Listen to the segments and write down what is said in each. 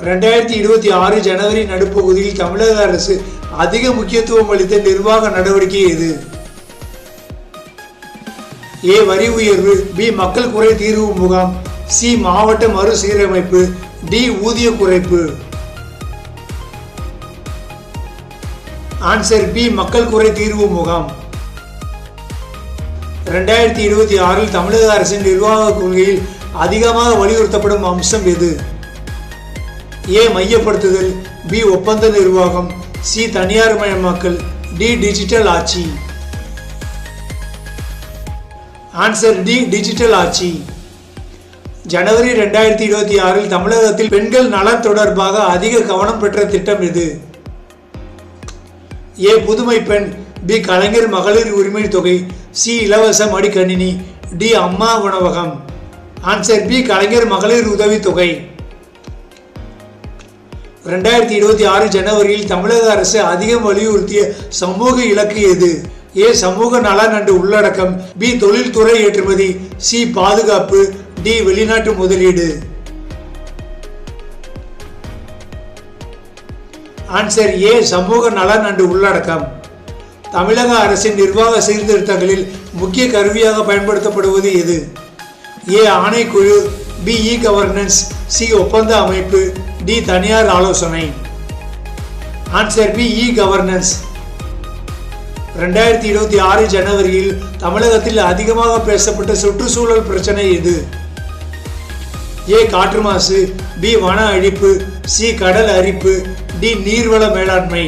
2026 ஜனவரி நடுப்பகுதியில் தமிழக அரசு அதிக முக்கியத்துவம் அளித்த நிர்வாக நடவடிக்கை எது? ஏ வரி உயர்வு, பி மக்கள் குறை தீர்வு முகாம், சி மாவட்ட மறுசீரமைப்பு, டி ஊதிய குறைப்பு. ஆன்சர் பி மக்கள் குறை தீர்வு முகாம். 2026 தமிழக அரசின் நிர்வாக கொள்கையில் அதிகமாக வலியுறுத்தப்படும் அம்சம் எது? ஏ மையப்படுத்துதல், பி ஒப்பந்த நிர்வாகம், சி தனியார் மயமாக்கல், டி டிஜிட்டல் ஆட்சி. ஆன்சர் டி டிஜிட்டல் ஆட்சி. ஜனவரி 2026 தமிழகத்தில் பெண்கள் நலன் தொடர்பாக அதிக கவனம் பெற்ற திட்டம் எது? ஏ புதுமை பெண், பி கலைஞர் மகளிர் உரிமை தொகை, சி இலவச மடிக்கணினி, டி அம்மா உணவகம். ஆன்சர் பி கலைஞர் மகளிர் உதவி தொகை. 2026 ஜனவரியில் தமிழக அரசு அதிகம் வலியுறுத்திய சமூக இலக்கு எது? ஏ சமூக நலன் அண்டு உள்ளடக்கம், பி தொழில்துறை ஏற்றுமதி, சி பாதுகாப்பு, டி வெளிநாட்டு முதலீடு. ஆன்சர் ஏ சமூக நலன் அண்டு உள்ளடக்கம். தமிழக அரசின் நிர்வாக சீர்திருத்தங்களில் முக்கிய கருவியாக பயன்படுத்தப்படுவது எது? ஏ ஆணைக்குழு, பி இ கவர்னன்ஸ், சி ஒப்பந்த அமைப்பு, டி தனியார் ஆலோசனை. Answer B e governance. 2026 ஜனவரியில் தமிழகத்தில் அதிகமாக பேசப்பட்ட சுற்றுச்சூழல் பிரச்சனை எது? ஏ காற்று மாசு, பி வன அழிப்பு, சி கடல் அரிப்பு, டி நீர்வள மேலாண்மை.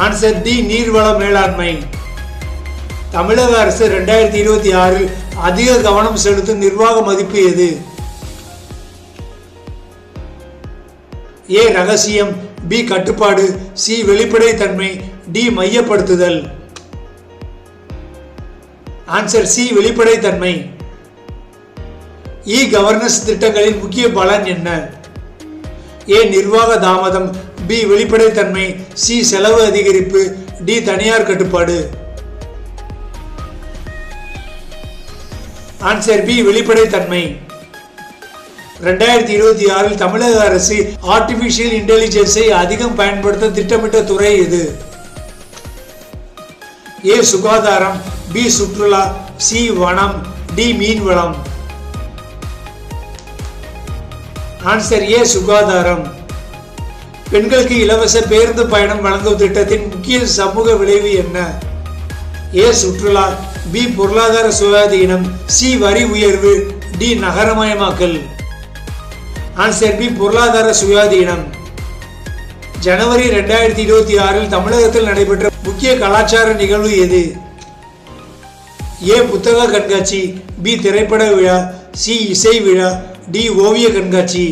ஆன்சர் டி நீர்வள மேலாண்மை. தமிழக அரசு 2026 அதிக கவனம் செலுத்தும் நிர்வாக மதிப்பு எது? ஏ ரகசியம், பி கட்டுப்பாடு, சி வெளிப்படைத்தன்மை, டி மையப்படுத்துதல். ஆன்சர் சி வெளிப்படைத்தன்மை. இ கவர்னன்ஸ் திட்டங்களின் முக்கிய பலன் என்ன? ஏ நிர்வாக தாமதம், பி வெளிப்படைத்தன்மை, சி செலவு அதிகரிப்பு, டி தனியார் கட்டுப்பாடு. ஆன்சர் பி வெளிப்படைத்தன்மை. 2026 தமிழக அரசு ஆர்டிபிஷியல் இன்டெலிஜென்ஸை அதிகம் பயன்படுத்த திட்டமிட்ட துறை எது? ஏ சுகாதாரம், பி சுற்றுலா, சி வனம், டி மீன்வளம். ஆன்சர் ஏ சுகாதாரம். பெண்களுக்கு இலவச பேருந்து பயணம் வழங்கும் திட்டத்தின் முக்கிய சமூக விளைவு என்ன? ஏ சுற்றுலா, பி பொருளாதார சுயாதீனம், சி வரி உயர்வு, டி நகரமயமாக்கல். ஆன்சர் பி பொருளாதார சுயாதீனம். ஜனவரி 2026 தமிழகத்தில் நடைபெற்ற முக்கிய கலாச்சார நிகழ்வு எது? ஏ புத்தக கண்காட்சி, பி திரைப்பட விழா, சி இசை விழா, டி ஓவிய கண்காட்சி.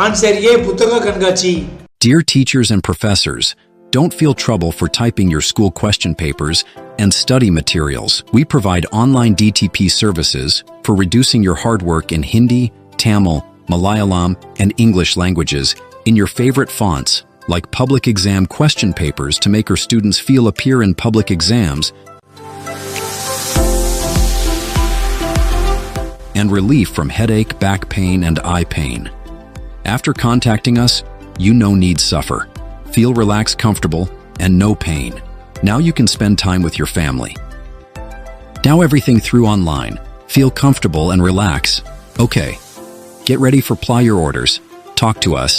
ஆன்சர் ஏ புத்தக கண்காட்சி. Dear teachers and professors, don't feel trouble for typing your school question papers and study materials. We provide online DTP services for reducing your hard work in Hindi, Tamil, Malayalam, and English languages in your favorite fonts, like public exam question papers to make our students feel appear in public exams, and relief from headache, back pain, and eye pain. After contacting us, you no need suffer. Feel relaxed, comfortable, and no pain. Now you can spend time with your family. Now everything through online. Feel comfortable and relax. Okay. Get ready for ply your orders. Talk to us.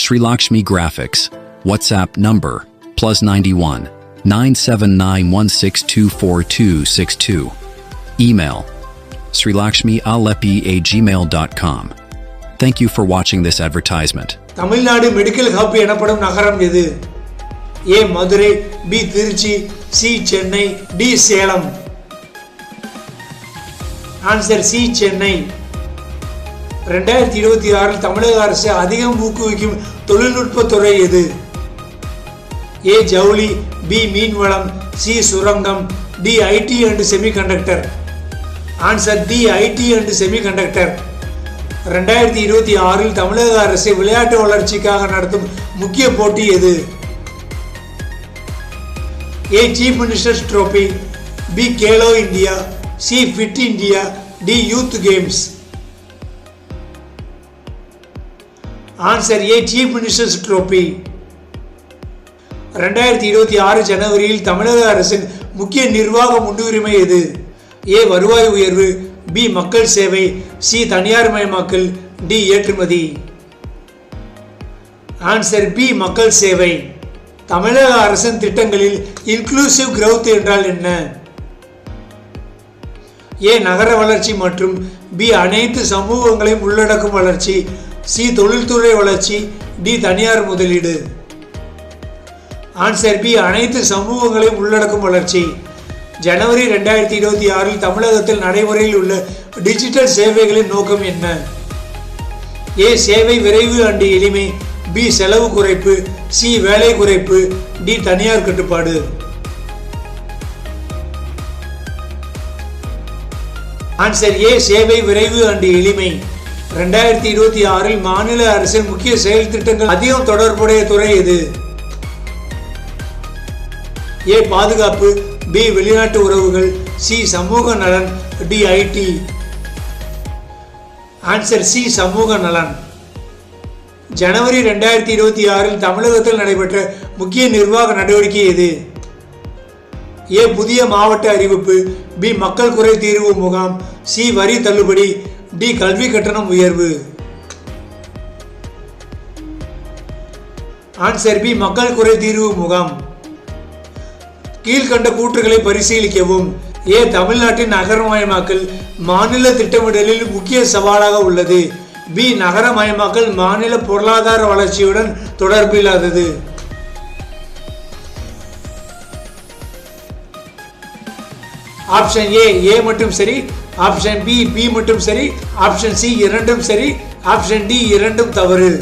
Sri Lakshmi Graphics. WhatsApp number +91 97916242262. Email srilakshmialepi@gmail.com. Thank you for watching this advertisement. Tamil Nadu medical hub எனப்படும் நகரம் எது? A Madurai, B Trichy, C Chennai, D Salem. Answer C Chennai. 2026 தமிழக அரசு அதிகம் ஊக்குவிக்கும் தொழில்நுட்ப துறை எது? ஏ ஜவுளி, பி மீன்வளம், சி சுரங்கம், D IT and semiconductor. Answer D IT and semiconductor. 2026 தமிழக அரசு விளையாட்டு வளர்ச்சிக்காக நடத்தும் முக்கிய போட்டி எது? A chief minister's trophy, B Khelo India, C fit India, D youth games. Answer A chief minister's trophy. 2026 ஜனவரியில் தமிழக அரசின் முக்கிய நிர்வாக முன்னுரிமை எது? ஏ வருவாய் உயர்வு, பி மக்கள் சேவை, சி தனியார் மயமாக்கல், டி ஏற்றுமதி. ஆன்சர் பி மக்கள் சேவை. தமிழக அரசின் திட்டங்களில் இன்க்ளூசிவ் growth என்றால் என்ன? ஏ நகர வளர்ச்சி மற்றும் பி அனைத்து சமூகங்களையும் உள்ளடக்கும் வளர்ச்சி, சி தொழில்துறை வளர்ச்சி, டி தனியார் முதலீடு. ஆன்சர் பி அனைத்து சமூகங்களையும் உள்ளடக்கும் வளர்ச்சி. ஜனவரி 2026 தமிழகத்தில் நடைமுறையில் உள்ள டிஜிட்டல் சேவைகளின் நோக்கம் என்ன? ஏ சேவை விரைவு அண்ட் எளிமை, பி செலவு குறைப்பு, சி வேலை குறைப்பு, டி தனியார் கட்டுப்பாடு. ஆன்சர் ஏ சேவை விரைவு அண்ட் எளிமை. 2026 மாநில அரசின் முக்கிய செயல் திட்டங்கள் அதிகம் தொடர்புடைய துறை எது? ஏ பாதுகாப்பு, பி வெளிநாட்டு உறவுகள், சி சமூக நலன், டி ஐடி. ஆன்சர் சி சமூக நலன். ஜனவரி 2026 தமிழகத்தில் நடைபெற்ற முக்கிய நிர்வாக நடவடிக்கை எது? ஏ புதிய மாவட்ட அறிவிப்பு, பி மக்கள் குறை தீர்வு முகாம், சி வரி தள்ளுபடி, டி கல்வி கட்டணம் உயர்வு. ஆன்சர் பி மக்கள் குறை தீர்வு முகாம். கீழ்கண்ட கூற்றுகளை பரிசீலிக்கவும். ஏ தமிழ்நாட்டின் நகரமயமாக்கல் மாநில திட்டமிடலில் முக்கிய சவாலாக உள்ளது, பி நகரமயமாக்கல் மாநில பொருளாதார வளர்ச்சியுடன் தொடர்பில்லாதது. ஆப்ஷன் ஏ மட்டும் சரி, ஆப்ஷன் பி மட்டும் சரி, ஆப்ஷன் சி இரண்டும் சரி, ஆப்ஷன் டி இரண்டும் தவறு.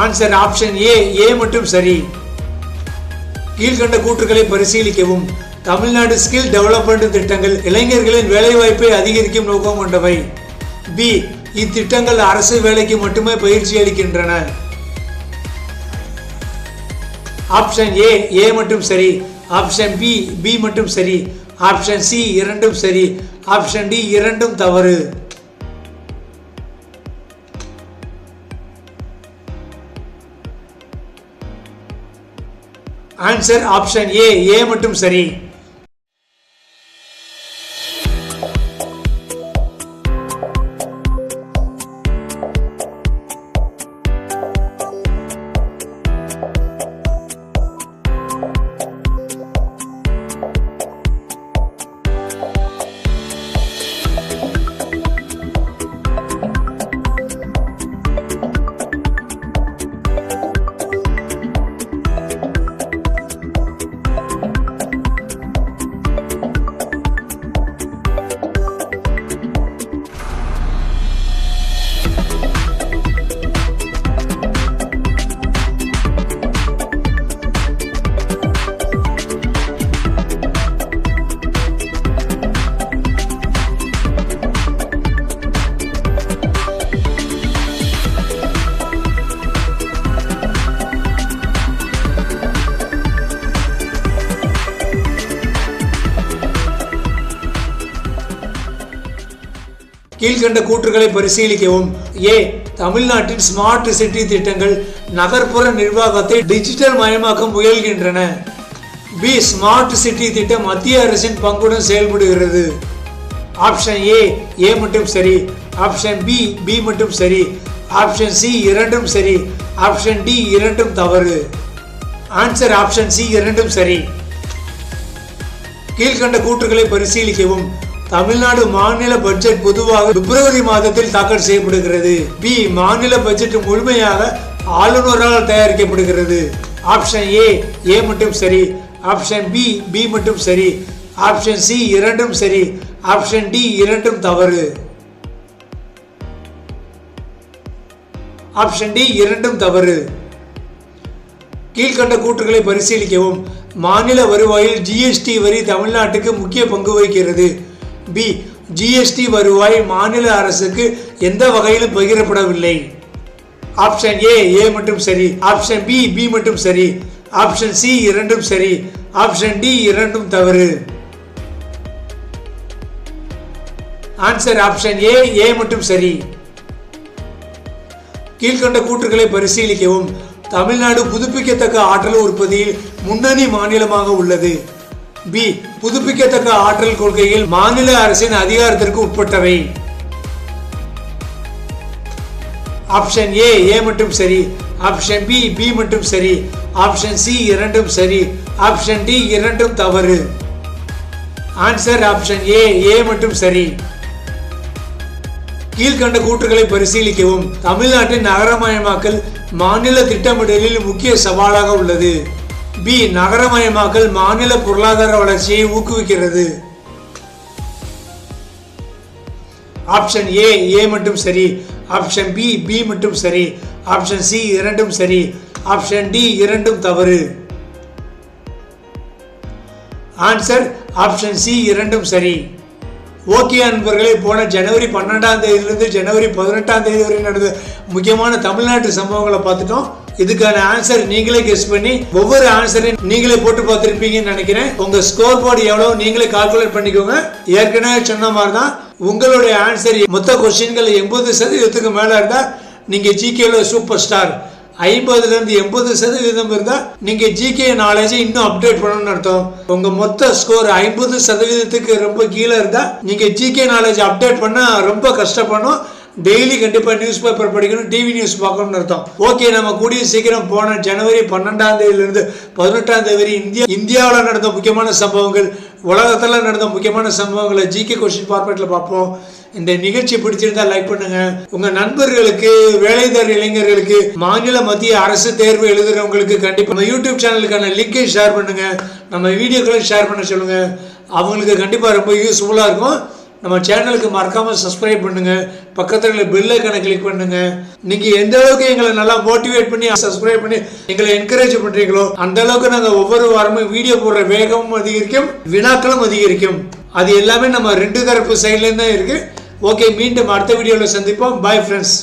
ஆன்சர் ஆப்ஷன் ஏ மட்டும் சரி. கீழ்கண்ட கூற்றுகளை பரிசீலிக்கவும். தமிழ்நாடு ஸ்கில் டெவலப்மெண்ட் திட்டங்கள் இளைஞர்களின் வேலைவாய்ப்பை அதிகரிக்கும் நோக்கம் கொண்டவை. பி இத்திட்டங்கள் அரசு வேலைக்கு மட்டுமே பயிற்சி அளிக்கின்றன. ஆப்ஷன் ஏ மட்டும் சரி, ஆப்ஷன் பி மட்டும் சரி, ஆப்ஷன் சி இரண்டும் சரி, ஆப்ஷன் டி இரண்டும் தவறு. ஆன்சர் ஆப்ஷன் ஏ மட்டும் சரி. கீழ்கண்ட கூற்றுகளை பரிசீலிக்கவும். ஏ தமிழ்நாட்டின் ஸ்மார்ட் சிட்டி திட்டங்கள் நகர்ப்புற நிர்வாகத்தை டிஜிட்டல் மயமாக்க முயல்கின்றன. பி ஸ்மார்ட் சிட்டி திட்டம் மத்திய அரசின் பங்குடன் செயல்படுகிறது. ஆப்ஷன் ஏ மட்டும் சரி, ஆப்ஷன் பி மட்டும் சரி, ஆப்ஷன் சி இரண்டும் சரி, ஆப்ஷன் டி இரண்டும் தவறு. ஆன்சர் ஆப்ஷன் சி இரண்டும் சரி. கீழ்கண்ட கூற்றுகளை பரிசீலிக்கவும். தமிழ்நாடு மாநில பட்ஜெட் பொதுவாக பிப்ரவரி மாதத்தில் தாக்கல் செய்யப்படுகிறது. பி மாநில பட்ஜெட் முழுமையாக ஆளுநரால் தயாரிக்கப்படுகிறது. ஆப்ஷன் ஏ மட்டும் சரி, ஆப்ஷன் பி மட்டும் சரி, ஆப்ஷன் சி இரண்டும் சரி, ஆப்ஷன் டி இரண்டும் தவறு. ஆப்ஷன் டி இரண்டும் தவறு. கீழ்கண்ட கூற்றுகளை பரிசீலிக்கவும். மாநில வருவாயில் ஜிஎஸ்டி வரி தமிழ்நாட்டுக்கு முக்கிய பங்கு வகிக்கிறது. பி ஜிஎஸ்டி வருவாய் மாநில அரசுக்கு எந்த வகையிலும் பகிரப்படவில்லை. ஆப்ஷன் ஏ மட்டும் சரி, ஆப்ஷன் பி மட்டும் சரி, ஆப்ஷன் சி இரண்டும் சரி, ஆப்ஷன் டி இரண்டும் தவறு. ஆன்சர் ஆப்ஷன் ஏ மட்டும் சரி. கீழ்கண்ட கூற்றுகளை பரிசீலிக்கவும். தமிழ்நாடு புதுப்பிக்கத்தக்க ஆற்றல் உற்பத்தியில் முன்னணி மாநிலமாக உள்ளது. பி. புதுப்பிக்கத்தக்க ஆற்றல் கொள்கையில் மாநில அரசின் அதிகாரத்திற்கு உட்பட்டவை. ஆப்ஷன் ஏ மட்டும் சரி. ஆப்ஷன் பி மட்டும் சரி. ஆப்ஷன் சி இரண்டும் சரி. ஆப்ஷன் டி இரண்டும் தவறு. ஆன்சர் ஆப்ஷன் ஏ மட்டும் சரி. கீழ்கண்ட கூற்றுகளை பரிசீலிக்கவும். தமிழ்நாட்டின் நகரமயமாக்கல் மாநில திட்டமிடலில் முக்கிய சவாலாக உள்ளது. பி. நகரமயமாக்கல் மாநில பொருளாதார வளர்ச்சியை ஊக்குவிக்கிறது. ஆப்ஷன் ஏ மட்டும் சரி. ஆப்ஷன் பி மட்டும் சரி. ஆப்ஷன் சி இரண்டும் சரி. ஆப்ஷன் டி இரண்டும் தவறு. ஆன்சர் ஆப்ஷன் சி இரண்டும் சரி. ஓகே அன்பர்களே, போன ஜனவரி 12ஆம் தேதியிலிருந்து ஜனவரி 18ஆம் தேதி வரை நடந்த முக்கியமான தமிழ்நாட்டு சம்பவங்களை பார்த்துட்டோம். இதுக்கான ஆன்சர் நீங்களே கெஸ் பண்ணி ஒவ்வொரு ஆன்சரையும் நீங்களே போட்டு பார்த்துருப்பீங்கன்னு நினைக்கிறேன். உங்க ஸ்கோர் போர்டு எவ்வளவு நீங்களே கால்குலேட் பண்ணிக்கோங்க. ஏற்கனவே சொன்ன மாதிரி தான் உங்களுடைய ஆன்சர் மொத்த கொஸ்டின்கள் 80% மேல இருந்தா நீங்க ஜிகேல சூப்பர் ஸ்டார். 50லிருந்து 80% இருந்தா நீங்க ஜிகே நாலேஜ் இன்னும் அப்டேட் பண்ணணும்னு அர்த்தம். உங்க மொத்த ஸ்கோர் 50%க்கு ரொம்ப கீழே இருந்தா நீங்க ஜிகே நாலேஜ் அப்டேட் பண்ண ரொம்ப கஷ்டப்படணும். டெய்லி கண்டிப்பா நியூஸ் பேப்பர் படிக்கணும், டிவி நியூஸ் பார்க்கணும்னு அர்த்தம். ஓகே, நம்ம கூடிய சீக்கிரம் போன ஜனவரி 12ஆம் தேதியிலிருந்து 18ஆம் தேதி வரை இந்தியாவில் நடந்த முக்கியமான சம்பவங்கள், உலகத்தில் நடந்த முக்கியமான சம்பவங்களை ஜிகே கொஸ்டின் ஃபார்மேட்ல பார்ப்போம். இந்த நிகழ்ச்சி பிடிச்சிருந்தா லைக் பண்ணுங்க. உங்க நண்பர்களுக்கு, வேலைதார இளைஞர்களுக்கு, மாநில மத்திய அரசு தேர்வு எழுதுறவங்களுக்கு கண்டிப்பா நம்ம யூடியூப் சேனலுக்கான லிங்கை ஷேர் பண்ணுங்க. நம்ம வீடியோக்களை ஷேர் பண்ண சொல்லுங்க. அவங்களுக்கு கண்டிப்பா ரொம்ப யூஸ்ஃபுல்லா இருக்கும். நம்ம சேனலுக்கு மறக்காம சப்ஸ்கிரைப் பண்ணுங்க. பக்கத்துல பெல் ஐகானை கிளிக் பண்ணுங்க. நீங்க எந்த அளவுக்கு எங்களை நல்லா மோட்டிவேட் பண்ணி சப்ஸ்கிரைப் பண்ணி எங்களை என்கரேஜ் பண்றீங்களோ அந்த அளவுக்கு நாங்க ஒவ்வொரு வாரமும் வீடியோ போடுற வேகமும் அதிகரிக்கும், வினாக்களும் அதிகரிக்கும். அது எல்லாமே நம்ம ரெண்டு தரப்பு சைட்ல தான் இருக்கு. ஓகே, மீண்டும் அடுத்த வீடியோவில் சந்திப்போம். Bye friends.